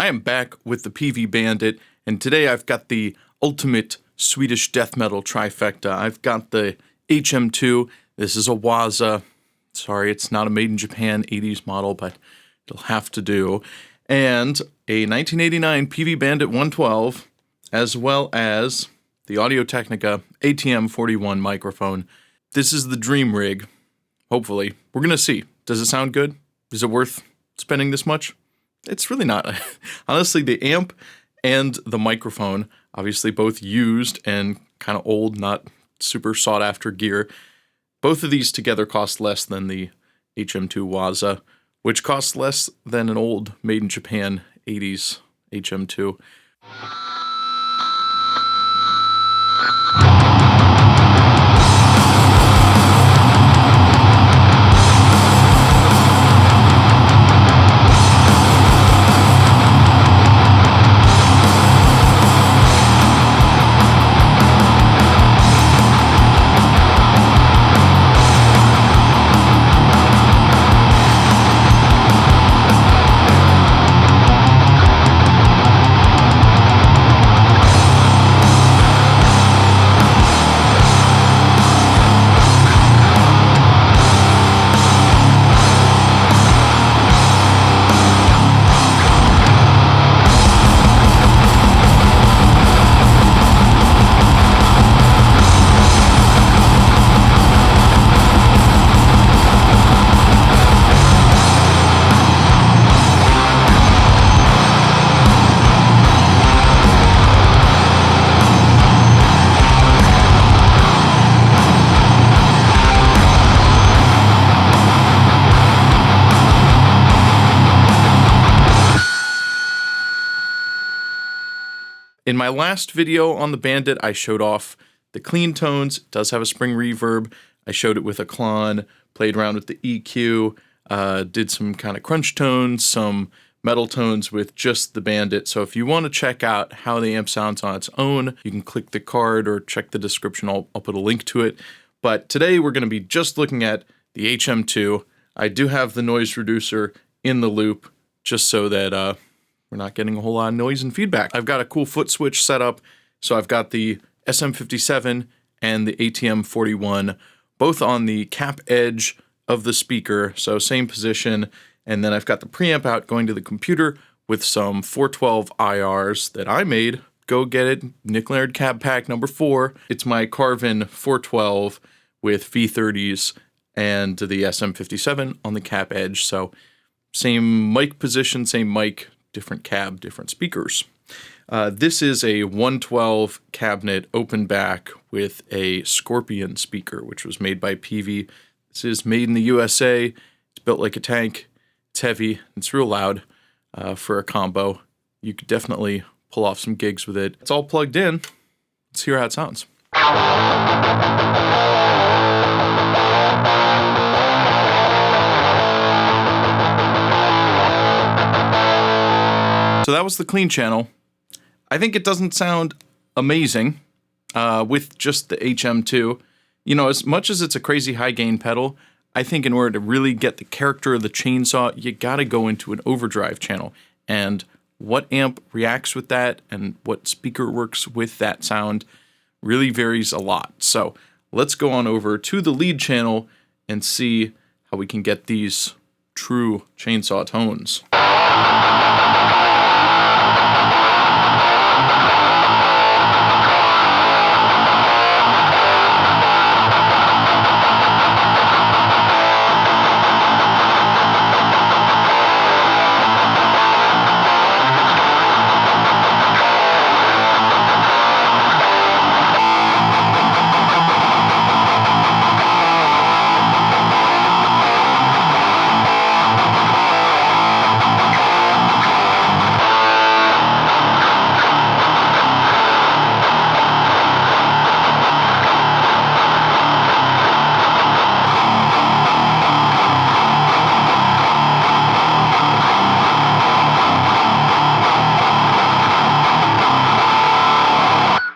I am back with the Peavey Bandit, and today I've got the ultimate Swedish death metal trifecta. I've got the HM-2. This is a Waza. Sorry, it's not a made in Japan 80s model, but it'll have to do. And a 1989 Peavey Bandit 112, as well as the Audio-Technica ATM41 microphone. This is the dream rig, hopefully. We're going to see. Does it sound good? Is it worth spending this much? It's really not. Honestly, the amp and the microphone, obviously both used and kind of old, not super sought-after gear. Both of these together cost less than the HM-2 Waza, which costs less than an old made-in-Japan 80s HM-2. In my last video on the Bandit, I showed off the clean tones. It does have a spring reverb. I showed it with a Klon, played around with the EQ, did some kind of crunch tones, some metal tones with just the Bandit. So if you want to check out how the amp sounds on its own, you can click the card or check the description. I'll put a link to it. But today we're going to be just looking at the HM-2. I do have the noise reducer in the loop just so that we're not getting a whole lot of noise and feedback. I've got a cool foot switch set up. So I've got the SM57 and the ATM41, both on the cap edge of the speaker. So same position. And then I've got the preamp out going to the computer with some 412 IRs that I made. Go get it. Nick Laird Cab Pack number 4. It's my Carvin 412 with V30s and the SM57 on the cap edge. So same mic position, same mic, different cab, different speakers. This is a 112 cabinet open back with a Scorpion speaker, which was made by Peavey. This is made in the USA. It's built like a tank. It's heavy. It's real loud for a combo. You could definitely pull off some gigs with it. It's all plugged in. Let's hear how it sounds. So that was the clean channel. I think it doesn't sound amazing with just the HM-2. You know, as much as it's a crazy high gain pedal, I think in order to really get the character of the chainsaw, you gotta go into an overdrive channel. And what amp reacts with that and what speaker works with that sound really varies a lot. So let's go on over to the lead channel and see how we can get these true chainsaw tones.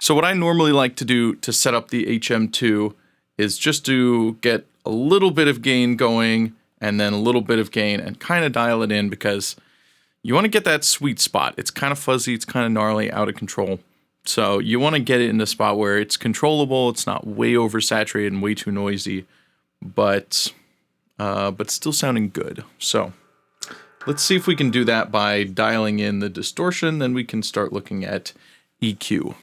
So what I normally like to do to set up the HM-2 is just to get a little bit of gain going and then a little bit of gain and kind of dial it in because, you want to get that sweet spot. It's kind of fuzzy, it's kind of gnarly, out of control. So you want to get it in the spot where it's controllable, it's not way oversaturated and way too noisy, but still sounding good. So let's see if we can do that by dialing in the distortion, then we can start looking at EQ.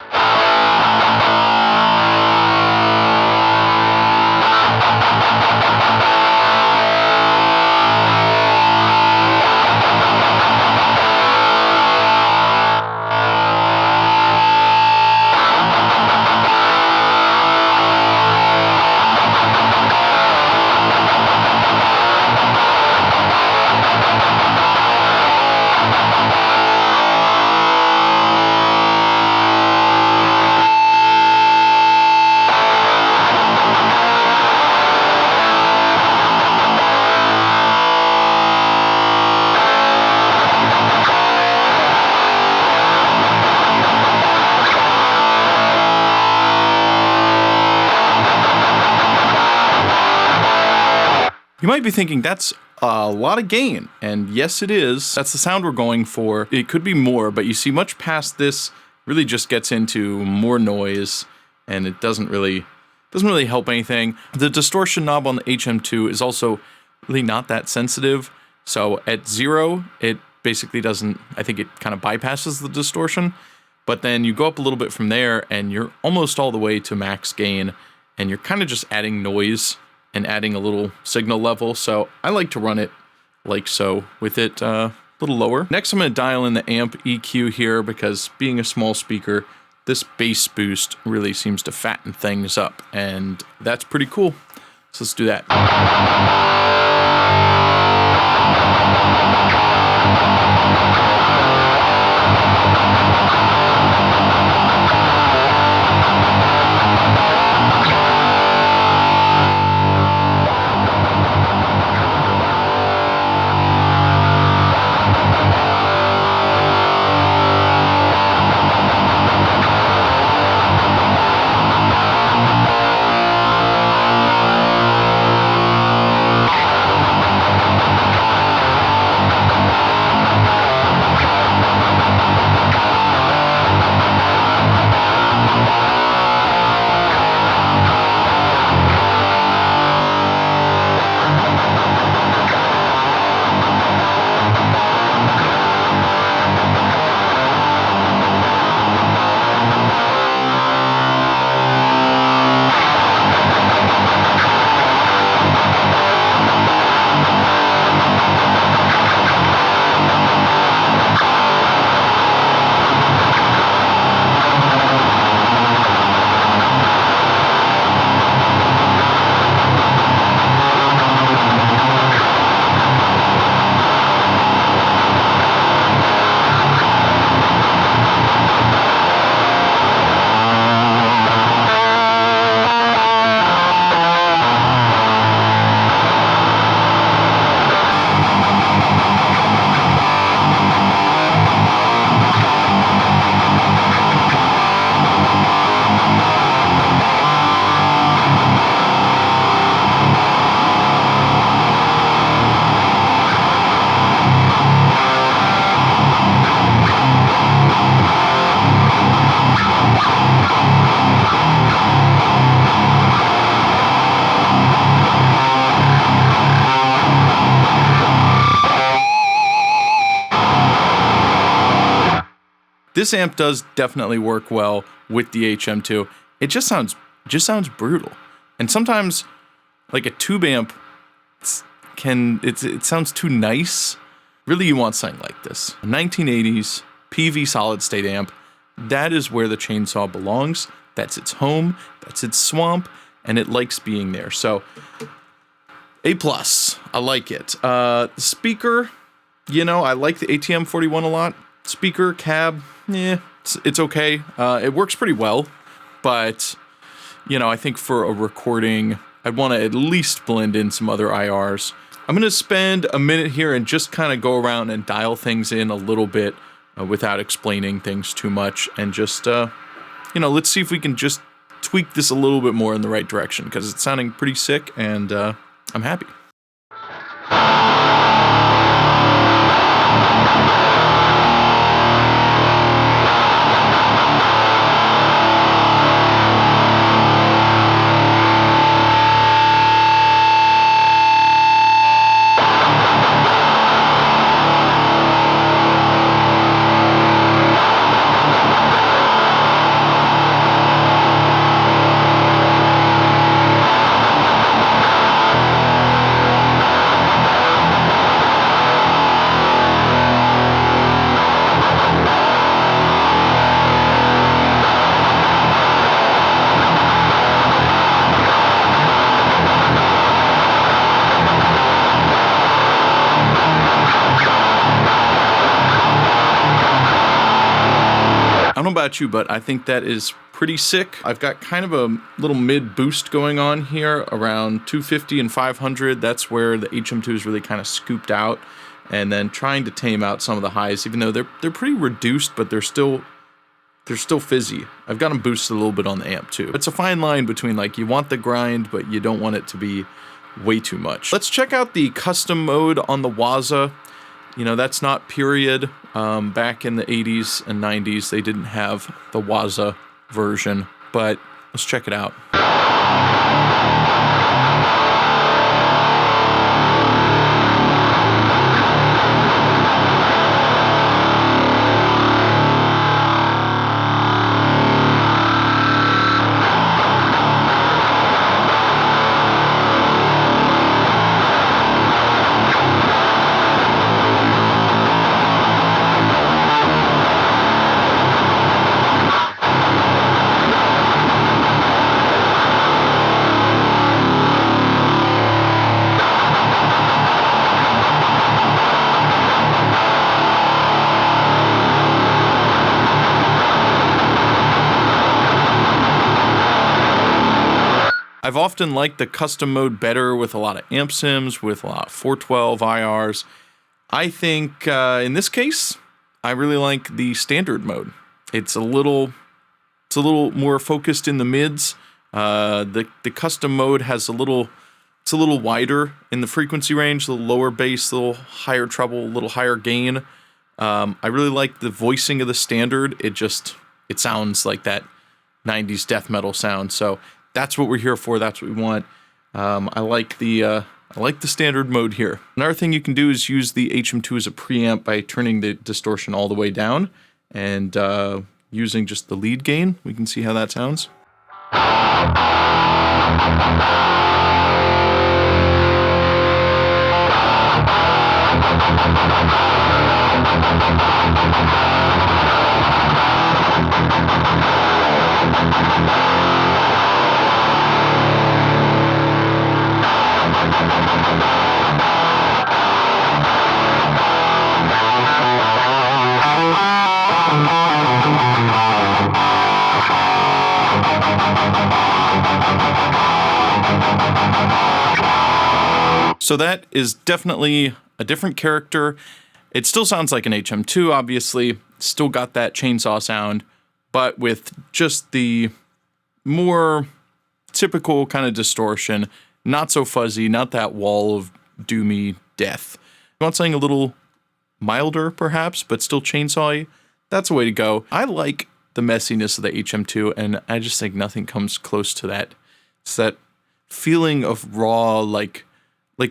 You might be thinking that's a lot of gain, and yes it is. That's the sound we're going for. It could be more, but you see much past this really just gets into more noise, and it doesn't really help anything. The distortion knob on the HM2 is also really not that sensitive, so at 0 it basically doesn't, I think it kind of bypasses the distortion, but then you go up a little bit from there and you're almost all the way to max gain, and you're kind of just adding noise and adding a little signal level. So I like to run it like so, with it a little lower. Next I'm going to dial in the amp EQ here, because being a small speaker, this bass boost really seems to fatten things up, and that's pretty cool. So let's do that. This amp does definitely work well with the HM2. It just sounds brutal. And sometimes, like a tube amp, it sounds too nice. Really, you want something like this. A 1980s Peavey solid state amp. That is where the chainsaw belongs. That's its home. That's its swamp, and it likes being there. So, A+. I like it. Speaker, I like the ATM41 a lot. Speaker, cab, it's okay. It works pretty well, but, I think for a recording, I'd want to at least blend in some other IRs. I'm going to spend a minute here and just kind of go around and dial things in a little bit without explaining things too much, and just, let's see if we can just tweak this a little bit more in the right direction, because it's sounding pretty sick, and I'm happy. don't know about you, but I think that is pretty sick. I've got kind of a little mid boost going on here around 250 and 500. That's where the HM2 is really kind of scooped out, and then trying to tame out some of the highs, even though they're pretty reduced, but they're still fizzy. I've got them boosted a little bit on the amp too. It's a fine line between like you want the grind, but you don't want it to be way too much. Let's check out the custom mode on the Waza. You know, that's not period. Back in the 80s and 90s, they didn't have the Waza version, but let's check it out. I've often liked the custom mode better with a lot of amp sims, with a lot of 412 IRs. I think in this case, I really like the standard mode. It's a little more focused in the mids. The custom mode has it's a little wider in the frequency range, a little lower bass, a little higher treble, a little higher gain. I really like the voicing of the standard. It sounds like that 90s death metal sound. So that's what we're here for. That's what we want. I like the standard mode here. Another thing you can do is use the HM2 as a preamp by turning the distortion all the way down and using just the lead gain. We can see how that sounds. So that is definitely a different character. It still sounds like an HM2, obviously. Still got that chainsaw sound, but with just the more typical kind of distortion, not so fuzzy, not that wall of doomy death. You want something a little milder, perhaps, but still chainsaw-y? That's the way to go. I like the messiness of the HM2, and I just think nothing comes close to that. It's that feeling of raw, like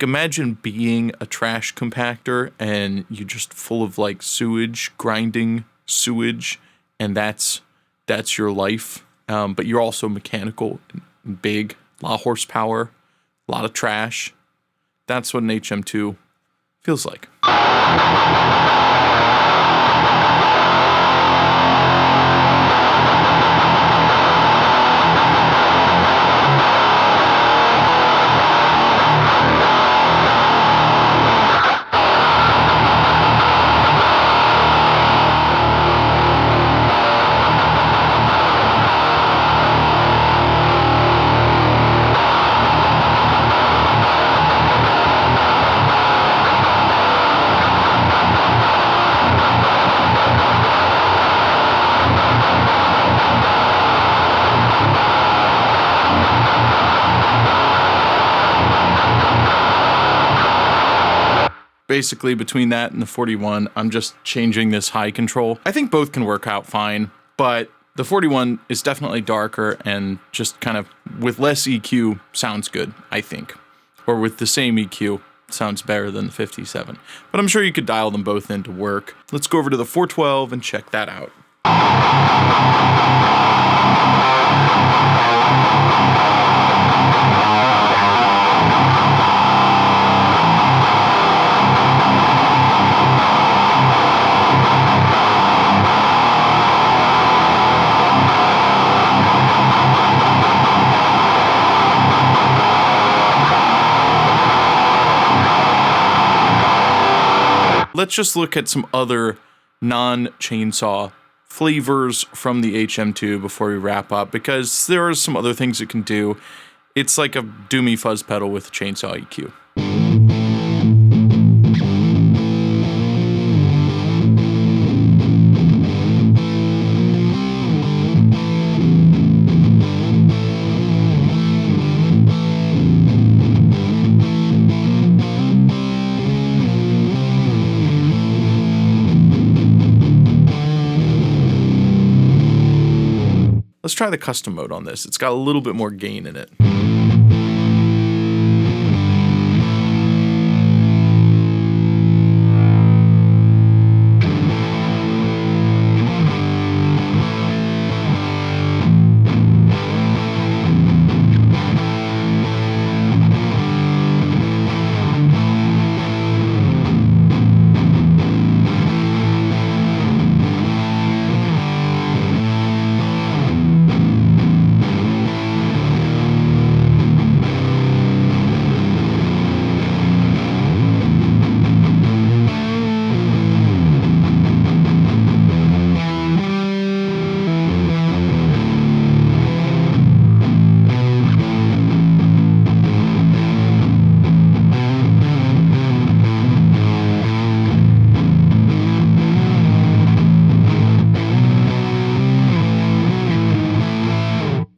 imagine being a trash compactor and you're just full of like sewage, grinding sewage, and that's your life. But you're also mechanical and big, a lot of horsepower, a lot of trash. That's what an HM2 feels like. Basically, between that and the 41, I'm just changing this high control. I think both can work out fine, but the 41 is definitely darker and just kind of with less EQ sounds good, I think. Or with the same EQ, sounds better than the 57. But I'm sure you could dial them both in to work. Let's go over to the 412 and check that out. Let's just look at some other non-chainsaw flavors from the HM-2 before we wrap up, because there are some other things it can do. It's like a doomy fuzz pedal with a chainsaw EQ. Let's try the custom mode on this. It's got a little bit more gain in it.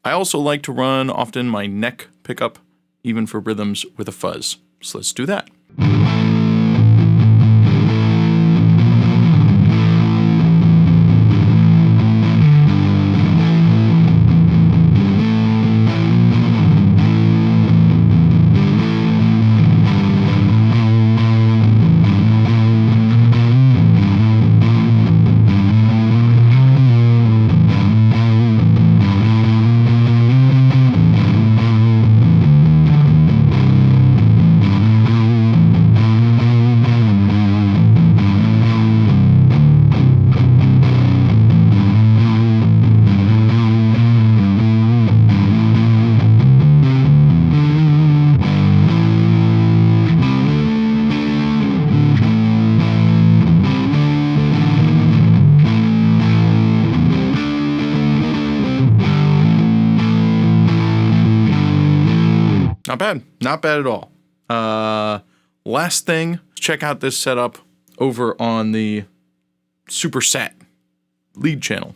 I also like to run often my neck pickup, even for rhythms with a fuzz. So let's do that. Not bad. Not bad at all. Last thing, check out this setup over on the Supersat lead channel.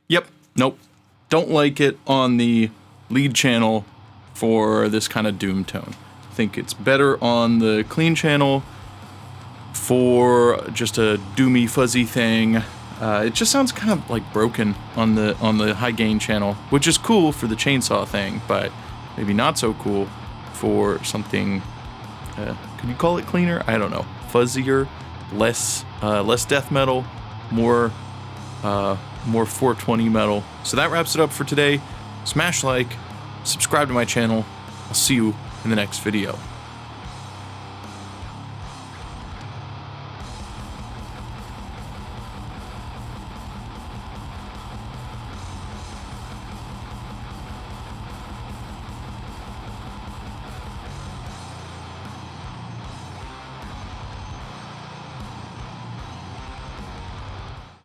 Yep, nope, don't like it on the lead channel for this kind of doom tone. I think it's better on the clean channel for just a doomy fuzzy thing. It just sounds kind of like broken on the high gain channel, which is cool for the chainsaw thing, but maybe not so cool for something, could you call it cleaner? I don't know, fuzzier, less death metal, more 420 metal. So that wraps it up for today. Smash like, subscribe to my channel. I'll see you in the next video.